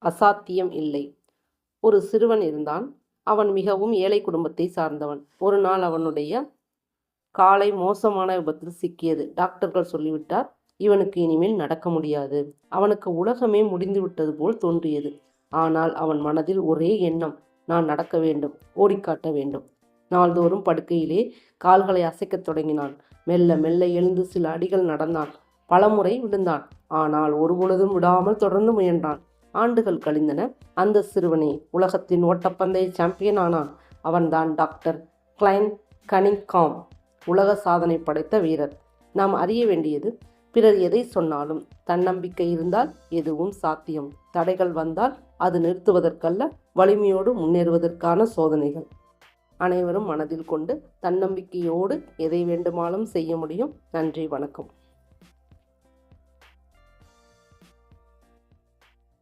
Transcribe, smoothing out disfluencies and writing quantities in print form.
அசாத்தியம் இல்லை. ஒரு சிறுவன் இருந்தான். அவன் மிகவும் ஏழை குடும்பத்தை சார்ந்தவன். ஒரு நாள் அவனுடைய காலை மோசமான விபத்தில் சிக்கியது. டாக்டர்கள் சொல்லிவிட்டார், இவனுக்கு இனிமேல் நடக்க முடியாது. அவனுக்கு உலகமே முடிந்து விட்டது போல் தோன்றியது. ஆனால் அவன் மனதில் ஒரே எண்ணம், நான் நடக்க வேண்டும், ஓடிக்காட்ட வேண்டும். நாள்தோறும் படுக்கையிலே கால்களை அசைக்கத் தொடங்கினான். மெல்ல மெல்ல எழுந்து சில அடிகள் நடந்தான். பலமுறை விழுந்தான். ஆனால் ஒருபொழுதும் விடாமல் தொடர்ந்து முயன்றான். ஆண்டுகள் கழிந்தன. அந்த சிறுவனே உலகத்தின் ஓட்டப்பந்தய சாம்பியன் ஆனான். அவன்தான் டாக்டர் கிளைன் கனிங்காம், உலக சாதனை படைத்த வீரர். நாம் அறிய வேண்டியது, பிறர் எதை சொன்னாலும் தன்னம்பிக்கை இருந்தால் எதுவும் சாத்தியம். தடைகள் வந்தால் அது நிறுத்துவதற்கல்ல, வலிமையோடு முன்னேறுவதற்கான சோதனைகள். அனைவரும் மனதில் கொண்டு தன்னம்பிக்கையோடு எதை வேண்டுமானாலும் செய்ய முடியும். நன்றி, வணக்கம்.